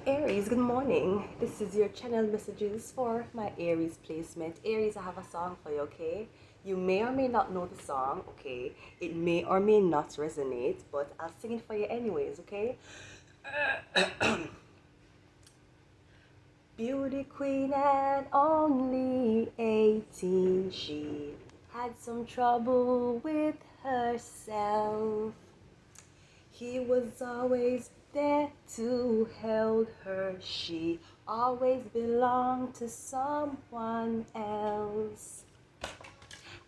Aries, good morning. This is your channel messages for my Aries placement. Aries, I have a song for you, okay? You may or may not know the song, okay? It may or may not resonate, but I'll sing it for you anyways, okay? Beauty queen and only 18, she had some trouble with herself. He was always there to help her. She always belonged to someone else.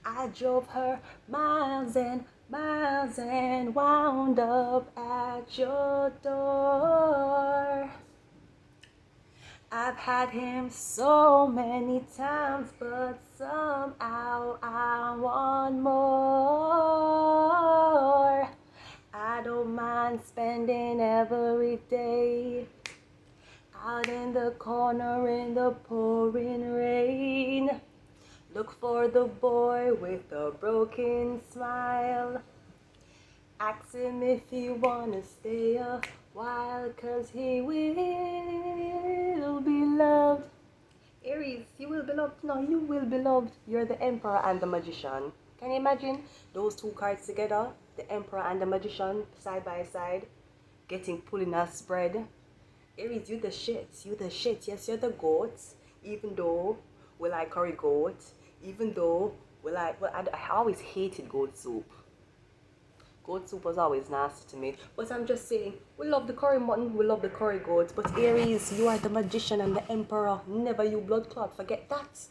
I drove her miles and miles and wound up at your door. I've had him so many times, but somehow I want more. I don't mind spending every day out in the corner in the pouring rain. Look for the boy with a broken smile. Ask him if he wanna stay a while, 'cause he will be loved. Aries, you will be loved. No, you will be loved. You're the Emperor and the Magician. Can you imagine those two cards together? The Emperor and the Magician side by side, getting pulling a spread. Aries, you the shit. You the shit. Yes, you're the goat. Even though we like curry goat. Even though I always hated goat soup. Goat soup was always nasty to me. But I'm just saying, we love the curry mutton, we love the curry goat. But Aries, you are the magician and the emperor. Never you blood clot. Forget that.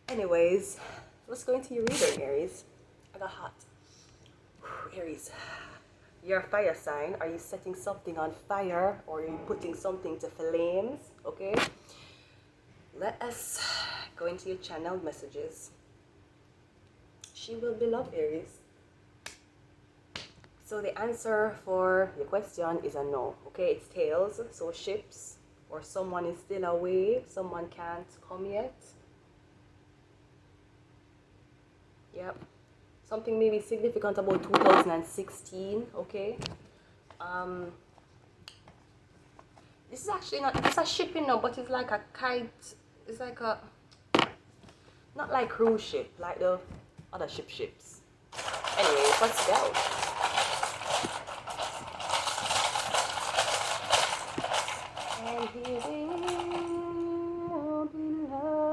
Anyways, let's go into your reading, Aries. I got hot. Aries, you're a fire sign. Are you setting something on fire, or are you putting something to flames? Okay. Let us go into your channel messages. She will be loved, Aries. So the answer for the question is a no. Okay, it's tails. So ships, or someone is still away. Someone can't come yet. Yep. Something maybe significant about 2016. Okay. This is actually not. It's a shipping now, but it's like a kite. It's like a, not like cruise ship, like the other ships. Anyway, let's go. And he will be loved.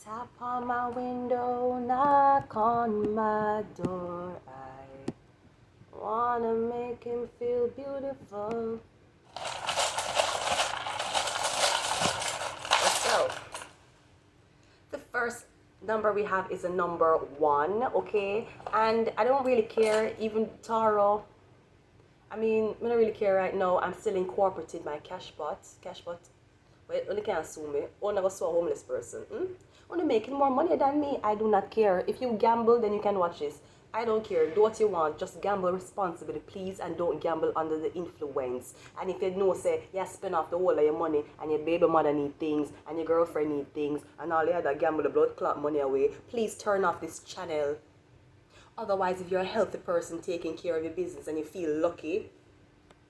Tap on my window, knock on my door. I wanna make him feel beautiful. Let's go. The first number we have is a number 1, okay? And I don't really care, even Taro. I mean, I don't really care right now. I'm still incorporating my cashbot. Wait, you can't sue me. Oh, never saw a homeless person. Only making more money than me. I do not care. If you gamble, then you can watch this. I don't care. Do what you want. Just gamble responsibly, please, and don't gamble under the influence. And if you know, say, you spend off the whole of your money, and your baby mother need things, and your girlfriend need things, and all the other gamble the blood clot money away, please turn off this channel. Otherwise, if you're a healthy person taking care of your business and you feel lucky,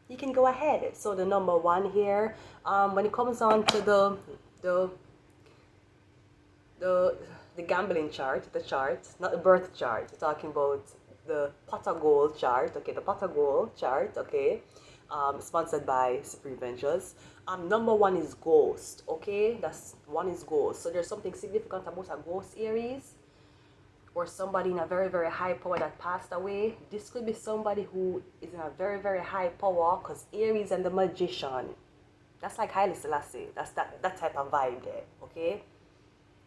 you can go ahead. So the number 1 here, when it comes on to the gambling chart, not the birth chart, we're talking about the pot of gold chart, okay, the pot of gold chart, okay, sponsored by Supreme Ventures. Number 1 is ghost, okay, that's 1 is ghost. So there's something significant about a ghost, Aries, or somebody in a very, very high power that passed away. This could be somebody who is in a very, very high power, because Aries and the magician, that's like Haile Selassie. That's that type of vibe there, okay?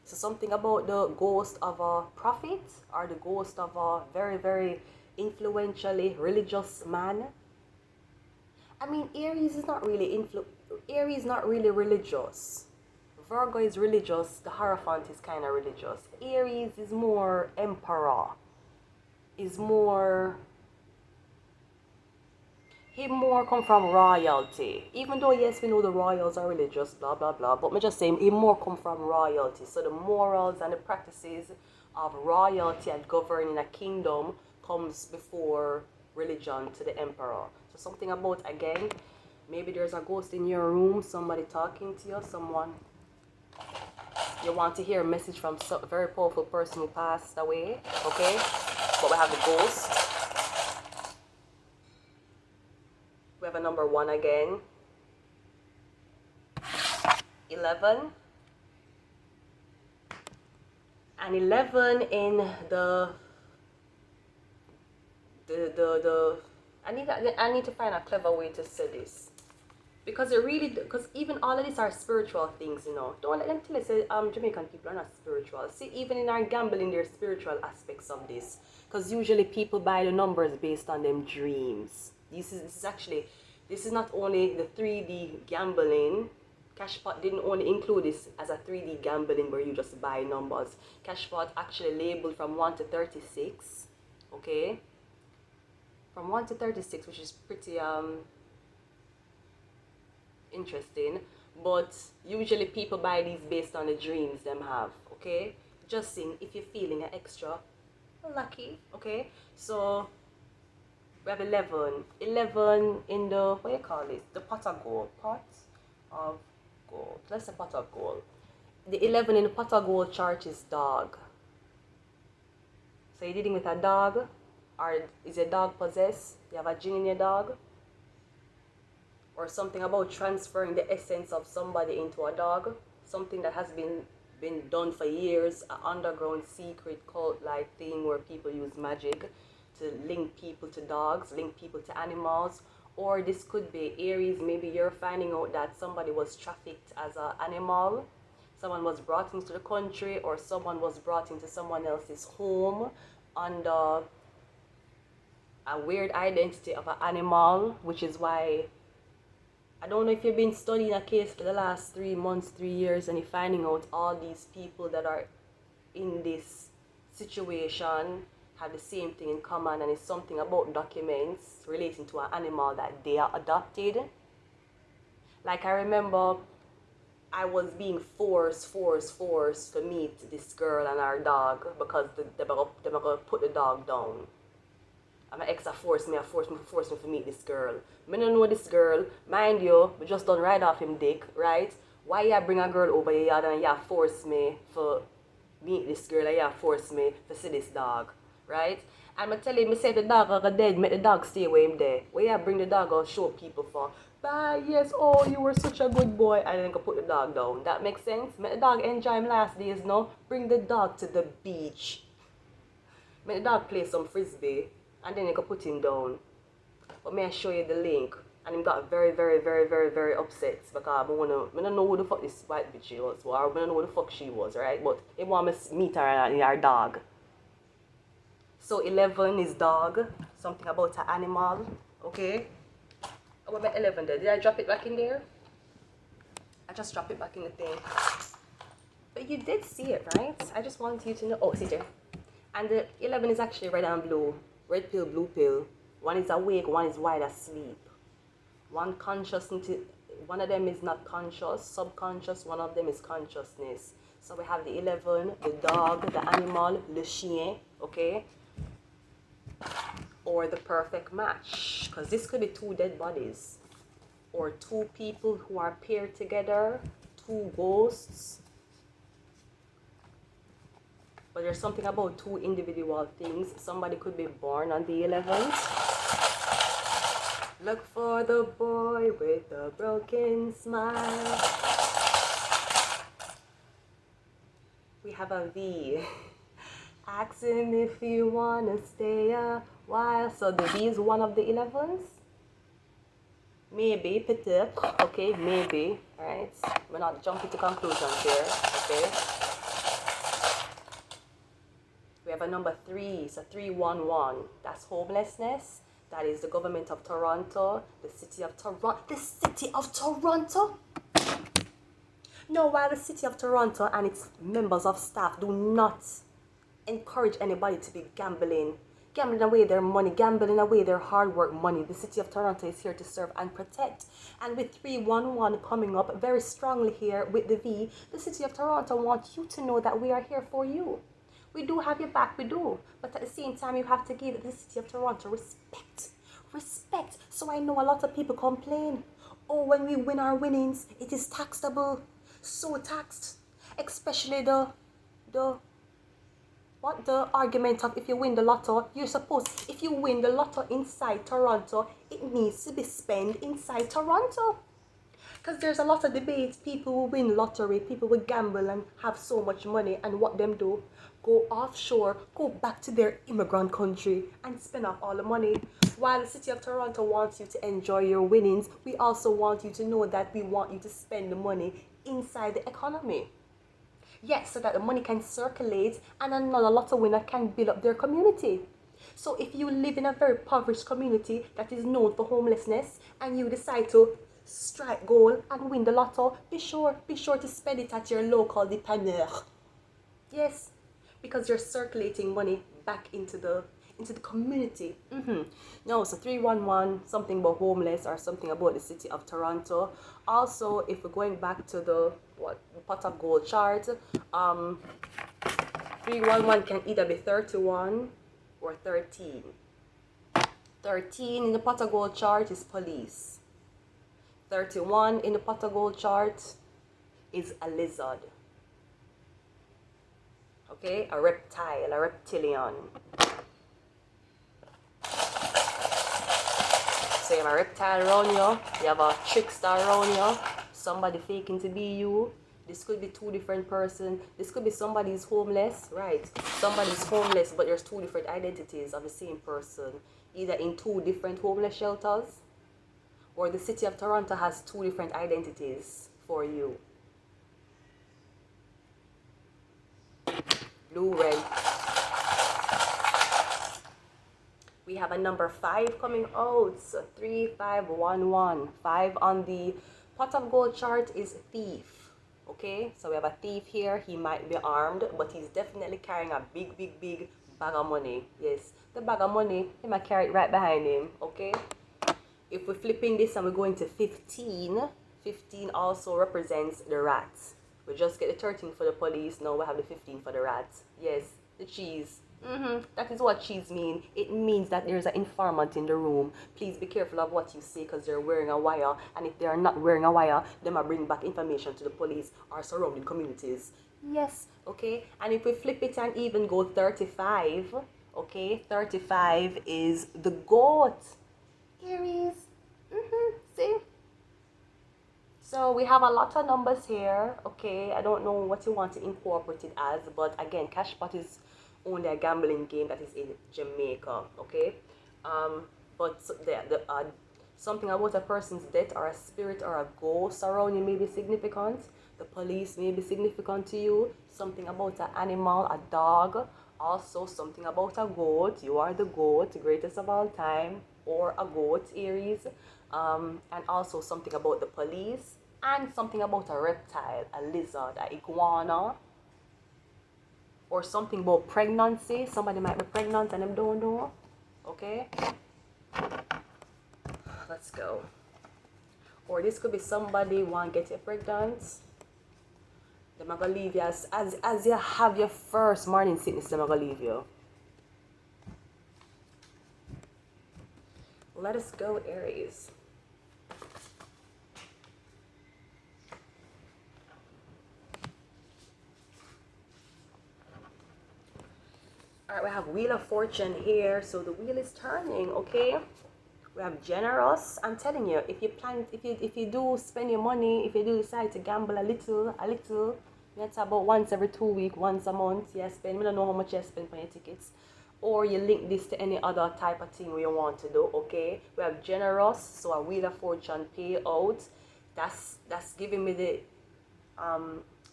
So something about the ghost of a prophet, or the ghost of a very, very influentially religious man. I mean, Aries is not really religious. Virgo is religious, the Hierophant is kind of religious. Aries is more emperor, is more, he more come from royalty. Even though, yes, we know the royals are religious, blah, blah, blah, but I'm just saying he more come from royalty. So the morals and the practices of royalty and governing a kingdom comes before religion to the emperor. So something about, again, maybe there's a ghost in your room, somebody talking to you, someone you want to hear a message from a very powerful person who passed away, okay? But we have the ghost. We have a number 1 again. 11. And 11 in the I need to find a clever way to say this, because even all of these are spiritual things, you know. Don't let them tell us Jamaican people are not spiritual. See, even in our gambling, there's spiritual aspects of this, because usually people buy the numbers based on them dreams. This is not only the 3D gambling. Cashpot didn't only include this as a 3D gambling where you just buy numbers. Cashpot actually labeled from 1 to 36, okay? From 1 to 36, which is pretty interesting. But usually people buy these based on the dreams them have, okay? Just seeing if you're feeling an extra lucky, okay? So we have 11. 11 in the, what do you call it? The pot of gold. Pot of gold. Let's say pot of gold. The 11 in the pot of gold chart is dog. So you're dealing with a dog, or is your dog possessed? You have a jinn in your dog? Or something about transferring the essence of somebody into a dog. Something that has been done for years. An underground secret cult-like thing where people use magic to link people to dogs, link people to animals. Or this could be Aries. Maybe you're finding out that somebody was trafficked as an animal. Someone was brought into the country, or someone was brought into someone else's home under a weird identity of an animal, which is why, I don't know if you've been studying a case for the last 3 months, 3 years, and you're finding out all these people that are in this situation have the same thing in common, and it's something about documents relating to an animal that they are adopted. Like I remember I was being forced to meet this girl and her dog because they were going to put the dog down. And my ex forced me to meet this girl. I don't know this girl. Mind you, we just done right off him dick, right? Why you bring a girl over here and you force me to meet this girl and you force me to see this dog, right? And I tell him, I say the dog are dead, make the dog stay where him there. Where you bring the dog out show people for? Bye, yes, oh, you were such a good boy. And then go put the dog down. That makes sense? Make the dog enjoy him last days, no? Bring the dog to the beach. Make the dog play some frisbee. And then you can put him down. But may I show you the link? And he got very upset because I don't know who the fuck this white bitch was, or I don't know who the fuck she was, right? But he want me to meet her and her dog. So 11 is dog, something about an animal, okay? What about 11 there? Did I drop it back in there? I just dropped it back in the thing. But you did see it, right? I just want you to know. Oh, see there. And the 11 is actually red and blue. Red pill, blue pill. One is awake, one is wide asleep. One of them is not conscious, subconscious, one of them is consciousness. So we have the 11, the dog, the animal, le chien, okay? Or the perfect match. Because this could be 2 dead bodies. Or 2 people who are paired together, 2 ghosts. But there's something about 2 individual things. Somebody could be born on the 11th. Look for the boy with the broken smile. We have a V. Ask him if you wanna stay a while. So the V is one of the 11s. Maybe, peut-être, okay, maybe, alright? We're not jumping to conclusions here, okay? We have a number 3, so 311. That's homelessness. That is the government of Toronto, the city of Toronto. The city of Toronto? No, while the city of Toronto and its members of staff do not encourage anybody to be gambling away their money, gambling away their hard work money. The city of Toronto is here to serve and protect. And with 311 coming up very strongly here with the V, the city of Toronto wants you to know that we are here for you. We do have your back, we do. But at the same time, you have to give the city of Toronto respect. Respect. So I know a lot of people complain. Oh, when we win our winnings, it is taxable. So taxed. Especially the argument of if you win the lotto, you're supposed, if you win the lotto inside Toronto, it needs to be spent inside Toronto. Because there's a lot of debates, people who win lottery, people who gamble and have so much money, and what them do, go offshore, go back to their immigrant country and spend off all the money. While the city of Toronto wants you to enjoy your winnings, we also want you to know that we want you to spend the money inside the economy. Yes, so that the money can circulate and another lotto winner can build up their community. So if you live in a very impoverished community that is known for homelessness and you decide to strike gold and win the lotto, be sure to spend it at your local dépanneur. Yes, because you're circulating money back into the community. No, so 311, something about homeless or something about the city of Toronto. Also, if we're going back to the pot of gold chart, 311 can either be 31 or 13. 13 in the pot of gold chart is police. 31 in the pot of gold chart is a lizard. Okay, a reptile, a reptilian. So you have a reptile around you, you have a trickster around you, somebody faking to be you. This could be two different persons. This could be somebody's homeless, right? Somebody's homeless, but there's two different identities of the same person, either in two different homeless shelters, or the city of Toronto has two different identities for you. Blue, red. We have a number 5 coming out, so 3511. 5 on the pot of gold chart is thief. Okay, so we have a thief here. He might be armed, but he's definitely carrying a big bag of money. Yes, the bag of money, he might carry it right behind him. Okay, if we're flipping this and we're going to 15, 15 also represents the rats. We just get the 13 for the police, now we have the 15 for the rats. Yes, the cheese. That is what cheese means. It means that there's an informant in the room. Please be careful of what you say because they're wearing a wire. And if they are not wearing a wire, they might bring back information to the police or surrounding communities. Yes, okay. And if we flip it and even go 35, okay, 35 is the goat. Aries. See? So we have a lot of numbers here. Okay, I don't know what you want to incorporate it as, but again, Cashpot is only a gambling game that is in Jamaica. Okay, but something about a person's death or a spirit or a ghost around you may be significant. The police may be significant to you. Something about an animal, a dog. Also something about a goat. You are the goat, greatest of all time, or a goat, Aries. And also something about the police, and something about a reptile, a lizard, a iguana, or something about pregnancy. Somebody might be pregnant and them don't know. Okay, let's go. Or this could be somebody want to get you pregnant. They're gonna leave you as you have your first morning sickness. They're gonna leave you. Let us go, Aries. All right, we have Wheel of Fortune here, so the wheel is turning. Okay, we have generous. I'm telling you, if you do spend your money, if you do decide to gamble a little, that's about once every 2 weeks, once a month. You spend. I don't know how much you spend for your tickets, or you link this to any other type of thing you want to do. Okay, we have generous, so a Wheel of Fortune payout. That's giving me the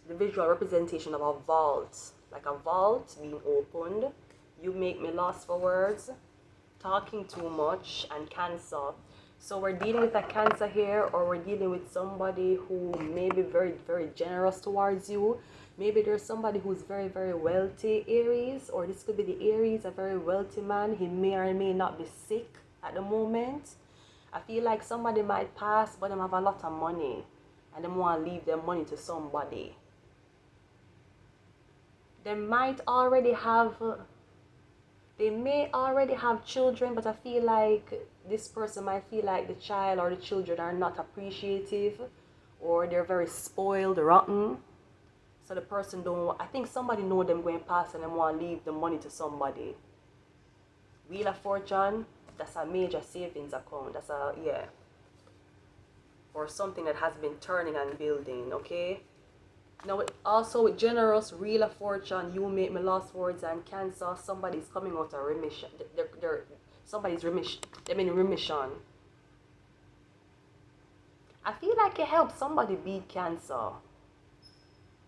visual representation of a vault, like a vault being opened. You make me lost for words, talking too much, and Cancer. So we're dealing with a Cancer here, or we're dealing with somebody who may be very generous towards you. Maybe there's somebody who's very wealthy, Aries, or this could be the Aries, a very wealthy man. He may or may not be sick at the moment. I feel like somebody might pass, but they have a lot of money, and they want to leave their money to somebody. They might already have, they may already have children, but I feel like this person might feel like the child or the children are not appreciative, or they're very spoiled, rotten. So the person don't, I think somebody know them going past and them want to leave the money to somebody. Wheel of Fortune, that's a major savings account. That's a, yeah. Or something that has been turning and building, okay? Now, also with generous, Wheel of Fortune, you make me lost words and Cancer, somebody's coming out of remission. Somebody's remission. They're in remission. I feel like you help somebody beat cancer.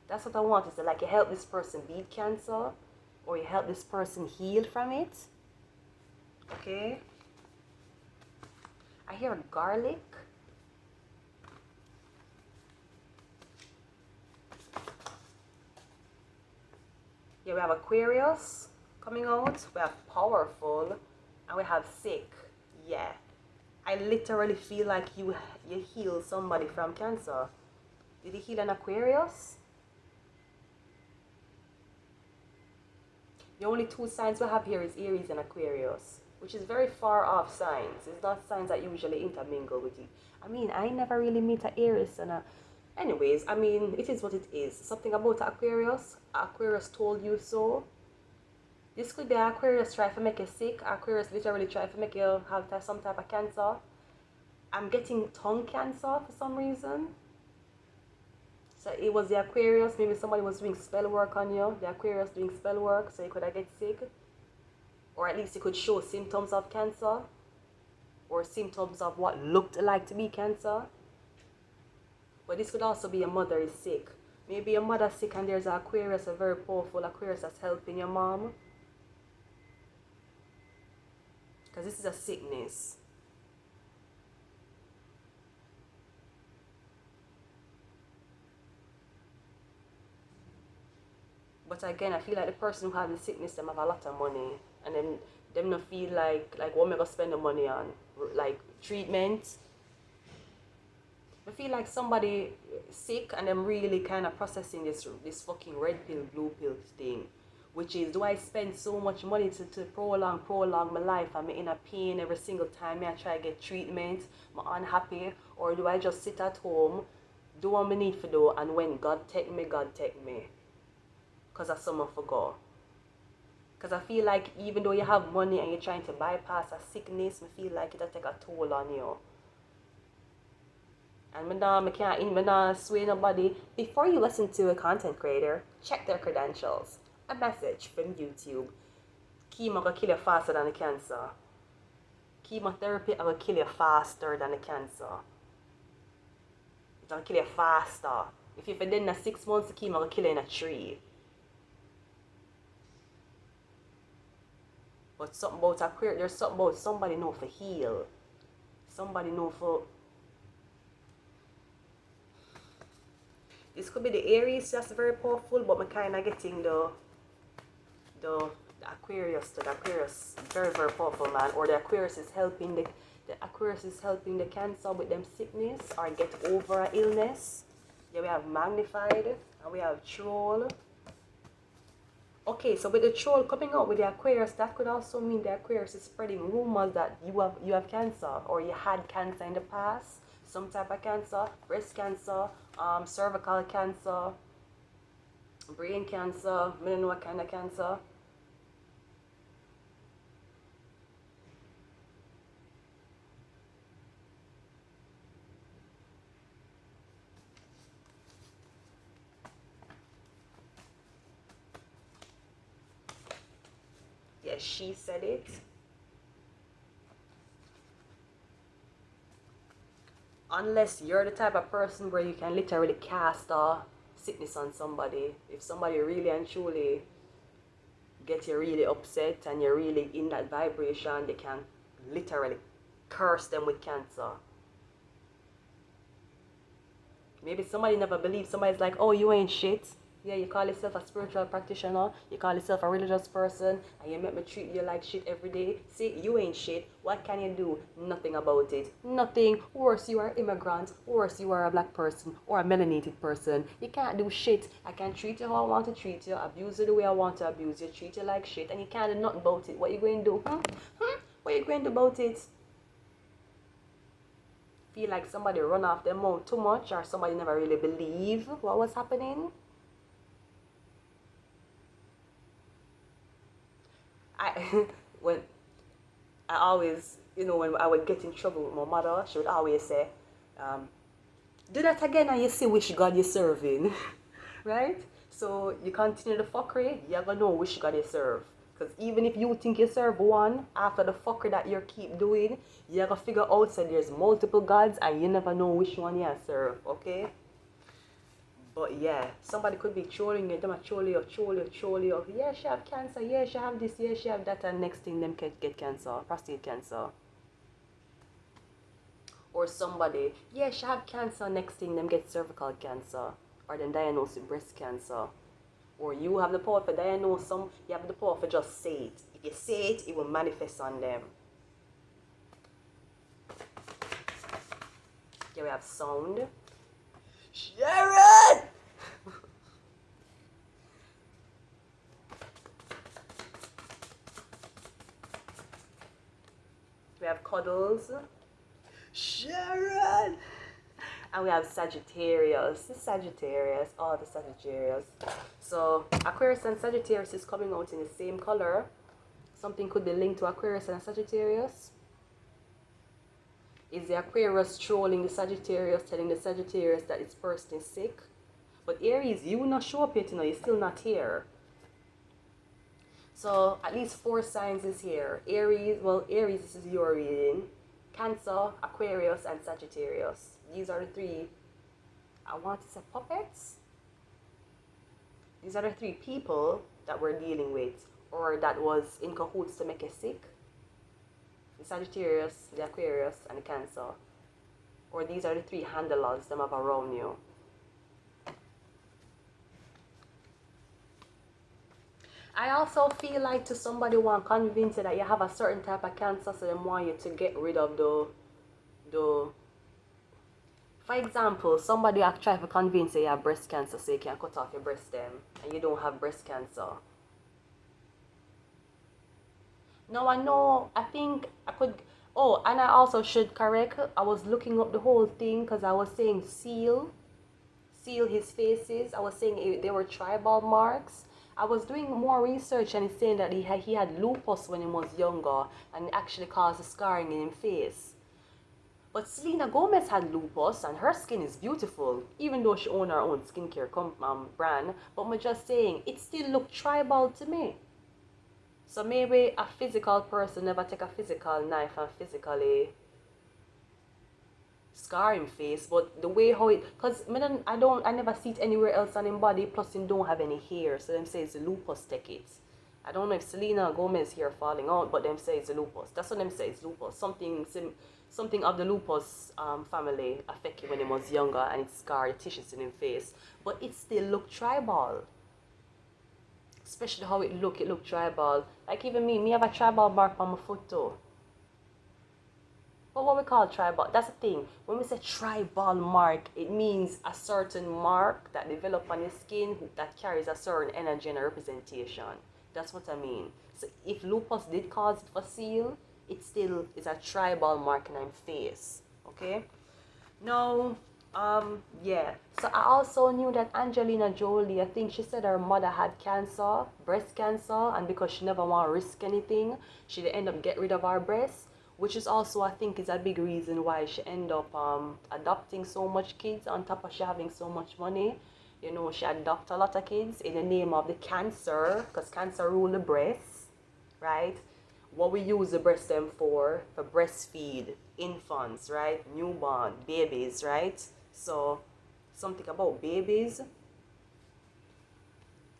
That's what I want to say. Like you help this person beat cancer, or you help this person heal from it. Okay? I hear garlic. Yeah, we have Aquarius coming out. We have powerful, and we have sick. Yeah, I literally feel like you heal somebody from cancer. Did you heal an Aquarius? The only two signs we have here is Aries and Aquarius, which is very far off signs. It's not signs that usually intermingle with you. I mean, I never really meet an Aries and a... Anyways, I mean, it is what it is. Something about Aquarius. Aquarius told you so. This could be Aquarius try to make you sick. Aquarius literally try to make you have some type of cancer. I'm getting tongue cancer for some reason. So it was the Aquarius. Maybe somebody was doing spell work on you. The Aquarius doing spell work, so you could get sick. Or at least you could show symptoms of cancer. Or symptoms of what looked like to be cancer. But this could also be your mother is sick. Maybe your mother's sick and there's an Aquarius, a very powerful Aquarius that's helping your mom. Because this is a sickness. But again, I feel like the person who has the sickness, them have a lot of money. And then them not feel like what am I going to spend the money on? Like treatment. I feel like somebody sick and them really kind of processing this fucking red pill, blue pill thing. Which is, do I spend so much money to prolong my life? I'm in a pain every single time I try to get treatment. I'm unhappy. Or do I just sit at home, do what I need to do, and when God take me, God take me. Because I someone forgot. Because I feel like even though you have money and you're trying to bypass a sickness, I feel like it'll take a toll on you. And I can't sway nobody. Before you listen to a content creator, check their credentials. A message from YouTube. Chemo will kill you faster than the cancer. Chemotherapy will kill you faster than the cancer. It will kill you faster. If you've been dead in 6 months, the chemo will kill you in 3. But something about Aquarius, there's something about somebody know for heal. Somebody know for... This could be the Aries, that's very powerful, but I'm kind of getting the Aquarius. The Aquarius, very, very powerful, man. Or the Aquarius is helping the Aquarius is helping the cancer with them sickness or get over an illness. Yeah, we have magnified and we have troll. Okay, so with the troll coming out with the Aquarius, that could also mean the Aquarius is spreading rumors that you have cancer or you had cancer in the past. Some type of cancer, breast cancer, cervical cancer, brain cancer, I don't know what kind of cancer. Yes, she said it. Unless you're the type of person where you can literally cast a sickness on somebody. If somebody really and truly get you really upset and you're really in that vibration, they can literally curse them with cancer. Maybe somebody never believes. Somebody's like, oh, you ain't shit. Yeah, you call yourself a spiritual practitioner, you call yourself a religious person, and you make me treat you like shit every day. See, you ain't shit. What can you do? Nothing about it. Nothing. Worse, you are an immigrant. Worse, you are a black person or a melanated person. You can't do shit. I can treat you how I want to treat you, abuse you the way I want to abuse you, treat you like shit, and you can't do nothing about it. What you going to do? What you going to do about it? Feel like somebody run off their mouth too much, or somebody never really believe what was happening? When I always, when I would get in trouble with my mother, she would always say, do that again and you see which God you're serving. Right? So you continue the fuckery, you're gonna know which God you serve. Because even if you think you serve one, after the fuckery that you keep doing, you're gonna figure out that there's multiple gods and you never know which one you serve, okay? But yeah, somebody could be trolling you, them a troll you. Yeah, she have cancer, yeah, she have this, yeah, she have that, and next thing them get cancer, prostate cancer. Or somebody, yeah, she have cancer, next thing them get cervical cancer. Or then diagnosed with breast cancer. Or you have the power for diagnose some, you have the power for just say it. If you say it, it will manifest on them. Here we have sound. Sharon! We have cuddles. Sharon! And we have Sagittarius. The Sagittarius, all the Sagittarius. So Aquarius and Sagittarius is coming out in the same color. Something could be linked to Aquarius and Sagittarius. Is the Aquarius trolling the Sagittarius, telling the Sagittarius that its person is sick? But Aries, you will not show up yet, you're still not here. So at least 4 signs is here. Aries, this is your reading. Cancer, Aquarius, and Sagittarius. These are the 3, I want to say puppets. These are the 3 people that we're dealing with, or that was in cahoots to make you sick. The Sagittarius, the Aquarius, and the Cancer. Or these are the 3 handlers them have around you. I also feel like to somebody want to convince you that you have a certain type of cancer, so they want you to get rid of the for example, somebody try to convince you you have breast cancer so you can cut off your breast stem and you don't have breast cancer. No, I know, I think I could, oh, and I also should correct, I was looking up the whole thing because I was saying seal his faces. I was saying they were tribal marks. I was doing more research and it's saying that he had lupus when he was younger and it actually caused a scarring in his face. But Selena Gomez had lupus and her skin is beautiful, even though she owns her own skincare brand. But I'm just saying, it still looked tribal to me. So maybe a physical person never take a physical knife and physically scar him face, but the way how it, because I never see it anywhere else on him body, plus him don't have any hair, so them say it's the lupus take it. I don't know if Selena Gomez hair falling out, but them say it's the lupus. That's what them say, it's lupus. Something of the lupus family affect him when he was younger and it scarred the tissues in his face. But it still looked tribal. Especially how it looked tribal. Like even me have a tribal mark on my foot too. But what we call tribal, that's the thing. When we say tribal mark, it means a certain mark that develops on your skin that carries a certain energy and a representation. That's what I mean. So if lupus did cause it for seal, it still is a tribal mark in my face. Okay? Now, yeah. So I also knew that Angelina Jolie, I think she said her mother had cancer, breast cancer, and because she never want to risk anything, she'd end up get rid of her breast. Which is also, I think, is a big reason why she end up adopting so much kids on top of she having so much money. You know, she adopt a lot of kids in the name of the cancer, because cancer rule the breast, right? What we use the breast stem for breastfeed infants, right? Newborn, babies, right? So, something about babies.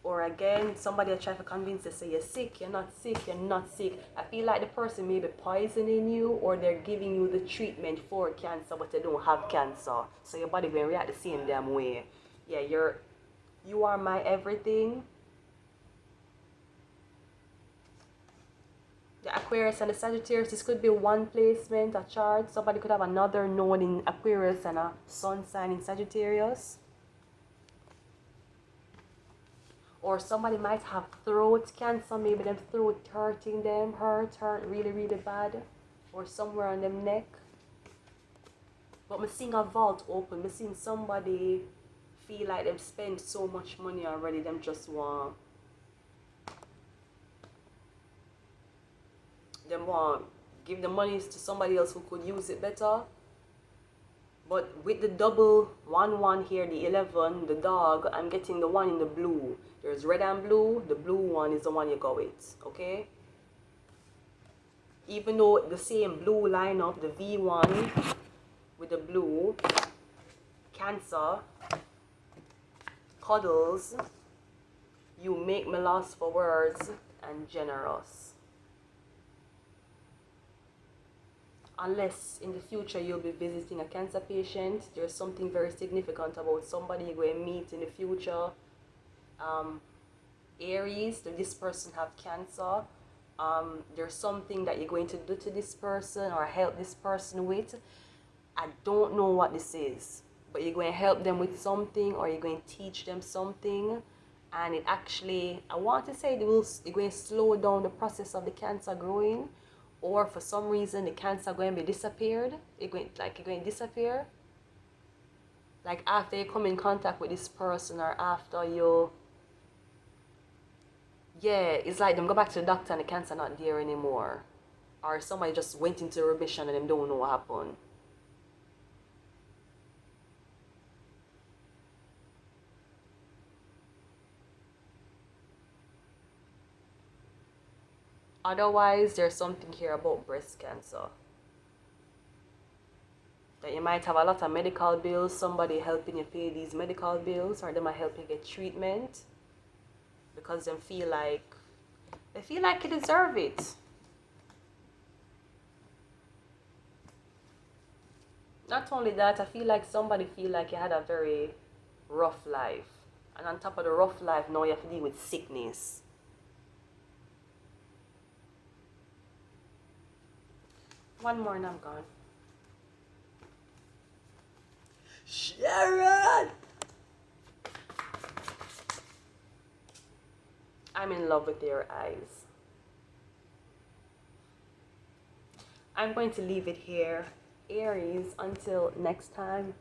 Or again, somebody will try to convince you, say you're sick, you're not sick, you're not sick. I feel like the person may be poisoning you or they're giving you the treatment for cancer but they don't have cancer. So your body will react the same damn way. Yeah, You are my everything. The Aquarius and the Sagittarius, this could be one placement, a chart. Somebody could have another node in Aquarius and a sun sign in Sagittarius. Or somebody might have throat cancer, maybe them throat hurting them, hurt really, really bad. Or somewhere on them neck. But I'm seeing a vault open. I'm seeing somebody feel like they've spent so much money already, them just want give the money to somebody else who could use it better. But with the double 1-1 here, the 11, the dog, I'm getting the one in the blue. There's red and blue. The blue one is the one you go with, okay? Even though the same blue lineup, the V1 with the blue, Cancer, cuddles, you make me lost for words, and generous. Unless in the future you'll be visiting a cancer patient, there's something very significant about somebody you're going to meet in the future. Aries, does this person have cancer? There's something that you're going to do to this person or help this person with. I don't know what this is, but you're going to help them with something, or you're going to teach them something, and it actually, I want to say, you're going to slow down the process of the cancer growing, or for some reason the cancer going to be disappeared. You're going to disappear, like after you come in contact with this person, or after you, yeah, it's like them go back to the doctor and the cancer not there anymore, or somebody just went into remission and them don't know what happened. Otherwise, there's something here about breast cancer. That you might have a lot of medical bills, somebody helping you pay these medical bills, or they might help you get treatment because they feel like you deserve it. Not only that, I feel like somebody feel like you had a very rough life. And on top of the rough life, now you have to deal with sickness. One more and I'm gone. Sharon! I'm in love with your eyes. I'm going to leave it here, Aries, until next time.